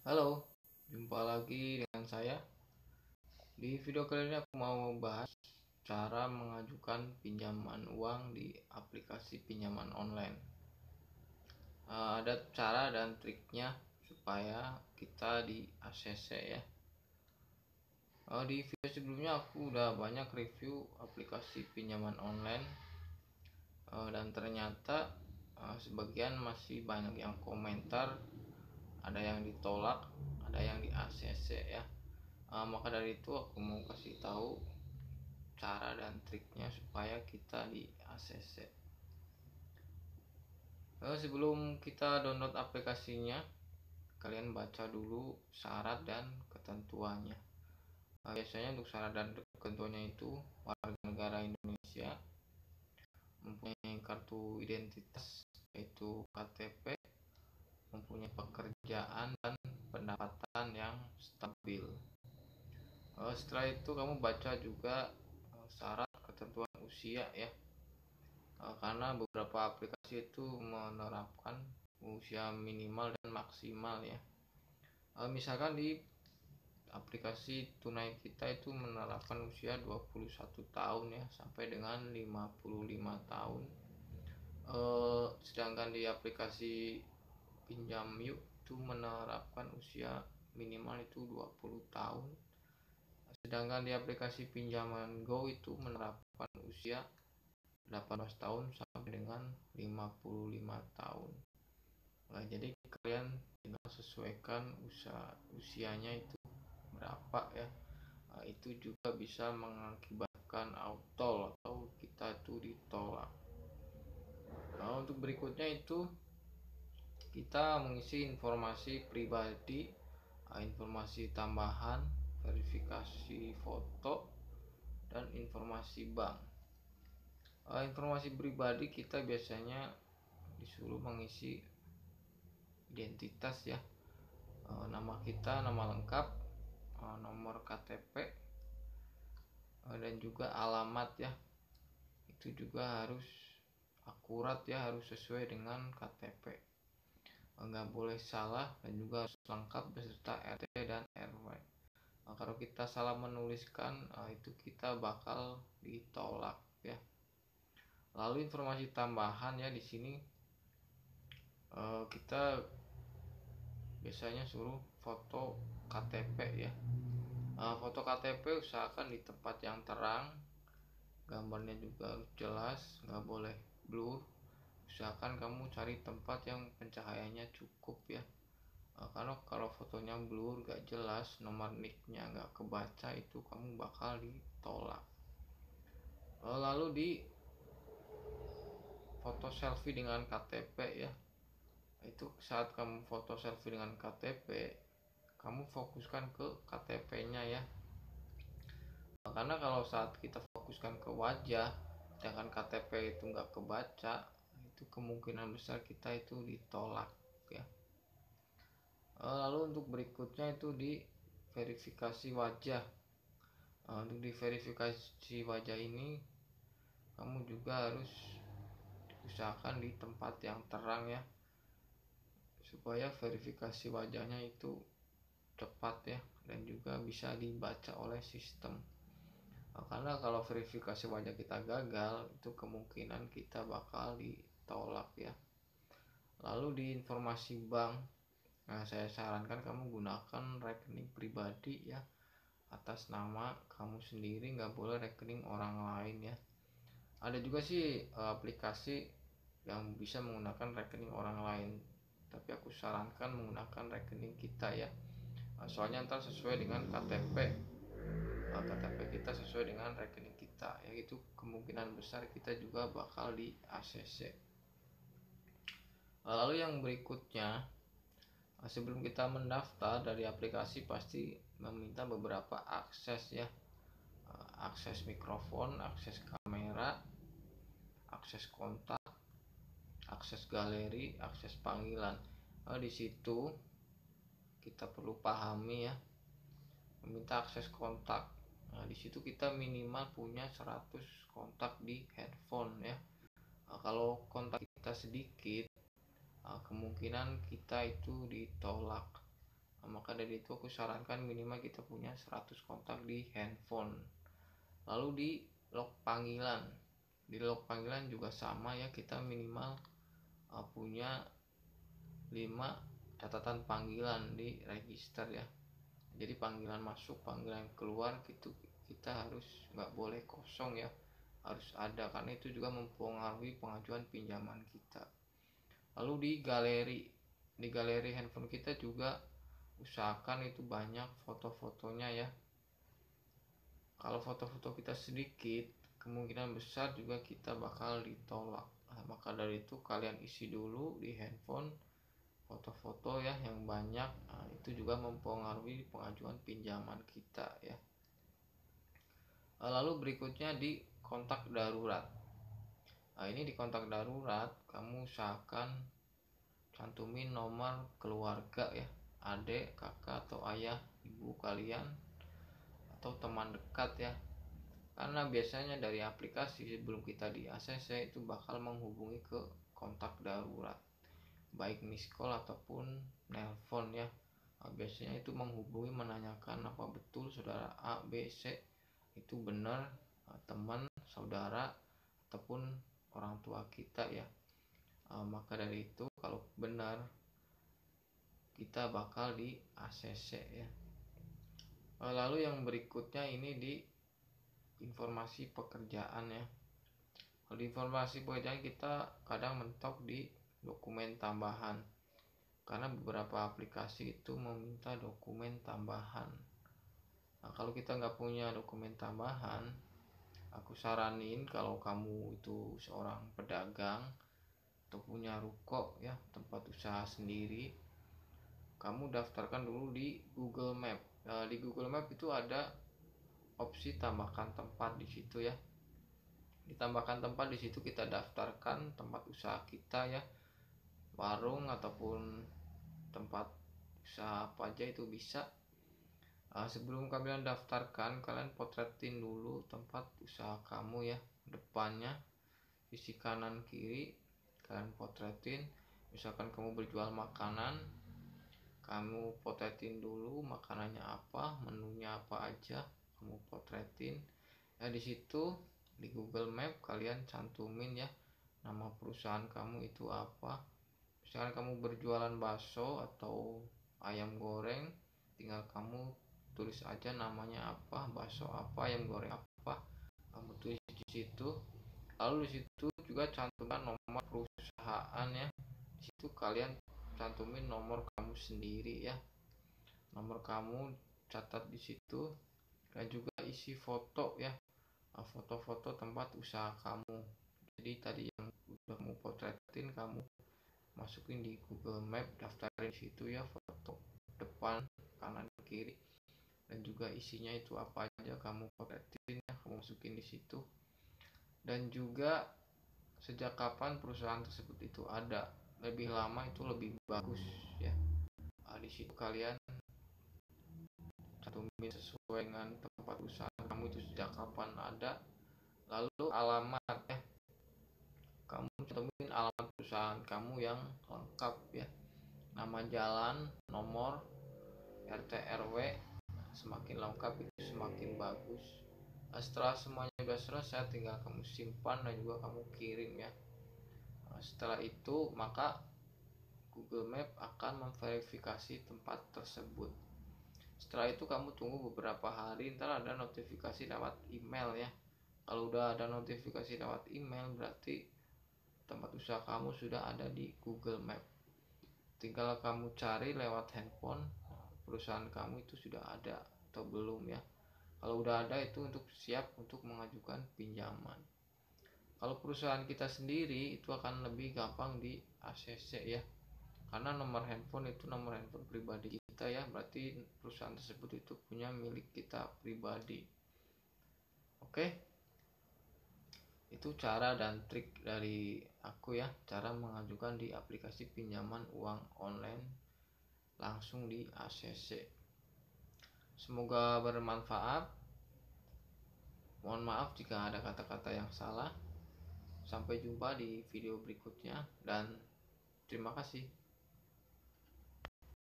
Halo, jumpa lagi dengan saya. Di video kali ini aku mau bahas cara mengajukan pinjaman uang di aplikasi pinjaman online. Ada cara dan triknya supaya kita di ACC ya. Di video sebelumnya aku udah banyak review aplikasi pinjaman online, dan ternyata sebagian masih banyak yang komentar, ada yang ditolak, ada yang di ACC ya. Maka dari itu aku mau kasih tahu cara dan triknya supaya kita di ACC. Sebelum kita download aplikasinya, kalian baca dulu syarat dan ketentuannya. Biasanya untuk syarat dan ketentuannya itu warga negara Indonesia, mempunyai kartu identitas yaitu KTP, mempunyai pekerjaan dan pendapatan yang stabil. Setelah itu kamu baca juga syarat ketentuan usia ya. Karena beberapa aplikasi itu menerapkan usia minimal dan maksimal ya. Misalkan di aplikasi tunai kita itu menerapkan usia 21 tahun ya sampai dengan 55 tahun. Sedangkan di aplikasi pinjam yuk itu menerapkan usia minimal itu 20 tahun. Sedangkan di aplikasi pinjaman Go itu menerapkan usia 18 tahun sampai dengan 55 tahun. Nah, jadi kalian tinggal sesuaikan usianya itu berapa ya. Nah, itu juga bisa mengakibatkan auto atau kita itu ditolak. Nah, untuk berikutnya itu kita mengisi informasi pribadi, informasi tambahan, verifikasi foto, dan informasi bank. Informasi pribadi kita biasanya disuruh mengisi identitas ya, nama kita, nama lengkap, nomor KTP, dan juga alamat ya. Itu juga harus akurat ya, harus sesuai dengan KTP, nggak boleh salah, dan juga harus lengkap beserta RT dan RW. Kalau kita salah menuliskan, itu kita bakal ditolak ya. Lalu informasi tambahan ya, di sini kita biasanya suruh foto KTP ya. Foto KTP usahakan di tempat yang terang, gambarnya juga harus jelas, nggak boleh blur. Usahakan kamu cari tempat yang pencahayaannya cukup ya. Karena kalau fotonya blur, nggak jelas, nomor nicknya nggak kebaca, itu kamu bakal ditolak. Lalu di foto selfie dengan KTP ya, itu saat kamu foto selfie dengan KTP, kamu fokuskan ke KTP-nya ya. Karena kalau saat kita fokuskan ke wajah sedangkan KTP itu nggak kebaca, itu kemungkinan besar kita itu ditolak ya. Lalu untuk berikutnya itu di verifikasi wajah. Untuk di verifikasi wajah ini kamu juga harus usahakan di tempat yang terang ya, supaya verifikasi wajahnya itu cepat ya, dan juga bisa dibaca oleh sistem. Karena kalau verifikasi wajah kita gagal, itu kemungkinan kita bakal ditolak ya. Lalu di informasi bank, saya sarankan kamu gunakan rekening pribadi ya, atas nama kamu sendiri, nggak boleh rekening orang lain ya. Ada juga sih aplikasi yang bisa menggunakan rekening orang lain, tapi aku sarankan menggunakan rekening kita ya. Soalnya ntar sesuai dengan KTP kita sesuai dengan rekening kita ya, itu kemungkinan besar kita juga bakal di ACC. Lalu yang berikutnya, sebelum kita mendaftar dari aplikasi pasti meminta beberapa akses ya. Akses mikrofon, akses kamera, akses kontak, akses galeri, akses panggilan. Di situ kita perlu pahami ya, meminta akses kontak. Di situ kita minimal punya 100 kontak di handphone ya. Kalau kontak kita sedikit, kemungkinan kita itu ditolak. Maka dari itu aku sarankan minimal kita punya 100 kontak di handphone. Lalu di log panggilan, juga sama ya, kita minimal punya 5 catatan panggilan di register ya. Jadi panggilan masuk, panggilan keluar gitu kita harus nggak boleh kosong ya, harus ada, karena itu juga mempengaruhi pengajuan pinjaman kita. Lalu di galeri handphone kita juga usahakan itu banyak foto-fotonya ya. Kalau foto-foto kita sedikit, kemungkinan besar juga kita bakal ditolak. Maka dari itu kalian isi dulu di handphone foto-foto ya yang banyak. Itu juga mempengaruhi pengajuan pinjaman kita ya. Lalu berikutnya di kontak darurat. Ini di kontak darurat kamu usahakan cantumin nomor keluarga ya, adik, kakak atau ayah, ibu kalian atau teman dekat ya. Karena biasanya dari aplikasi sebelum kita di ACC itu bakal menghubungi ke kontak darurat, baik miss call ataupun nelpon ya. Biasanya itu menghubungi menanyakan apa betul saudara A, B, C itu benar teman, saudara ataupun orang tua kita ya. Maka dari itu kalau benar kita bakal di ACC ya. Lalu yang berikutnya ini di informasi pekerjaan ya. Kalau di informasi pekerjaan kita kadang mentok di dokumen tambahan, karena beberapa aplikasi itu meminta dokumen tambahan. Nah, kalau kita nggak punya dokumen tambahan, aku saranin kalau kamu itu seorang pedagang atau punya ruko ya, tempat usaha sendiri, kamu daftarkan dulu di Google Map. Di Google Map itu ada opsi tambahkan tempat di situ ya. Ditambahkan tempat di situ kita daftarkan tempat usaha kita ya, warung ataupun tempat usaha apa aja itu bisa. Sebelum kalian daftarkan, kalian potretin dulu tempat usaha kamu ya, depannya, sisi kanan kiri kalian potretin. Misalkan kamu berjual makanan, kamu potretin dulu makanannya apa, menunya apa aja, kamu potretin. Di situ di Google Map kalian cantumin ya nama perusahaan kamu itu apa. Misalkan kamu berjualan bakso atau ayam goreng, tinggal kamu tulis aja namanya apa, bakso apa, ayam goreng apa, kamu tulis di situ. Lalu di situ juga cantumkan nomor perusahaan ya. Di situ kalian cantumin nomor kamu sendiri ya, nomor kamu catat di situ, dan juga isi foto ya, foto-foto tempat usaha kamu. Jadi tadi yang udah kamu potretin kamu masukin di Google Map, daftarin di situ ya, foto depan, kanan, kiri, dan juga isinya itu apa aja kamu potretin ya, kamu masukin di situ. Dan juga sejak kapan perusahaan tersebut itu ada, lebih lama itu lebih bagus ya. Di situ kalian cantumin sesuai dengan tempat usaha kamu itu sejak kapan ada. Lalu alamat ya, kamu cantumin alamat perusahaan kamu yang lengkap ya, nama jalan, nomor, RT RW, semakin lengkap itu semakin bagus. Setelah semuanya sudah selesai, tinggal kamu simpan dan juga kamu kirim ya. Setelah itu maka Google Map akan memverifikasi tempat tersebut. Setelah itu kamu tunggu beberapa hari, ntar ada notifikasi lewat email ya. Kalau udah ada notifikasi lewat email berarti tempat usaha kamu sudah ada di Google Map. Tinggal kamu cari lewat handphone perusahaan kamu itu sudah ada atau belum ya. Kalau udah ada itu untuk siap untuk mengajukan pinjaman. Kalau perusahaan kita sendiri itu akan lebih gampang di ACC ya, karena nomor handphone itu nomor handphone pribadi kita ya, berarti perusahaan tersebut itu punya milik kita pribadi. Oke, itu cara dan trik dari aku ya, cara mengajukan di aplikasi pinjaman uang online langsung di ACC. Semoga bermanfaat. Mohon maaf jika ada kata-kata yang salah. Sampai jumpa di video berikutnya dan terima kasih.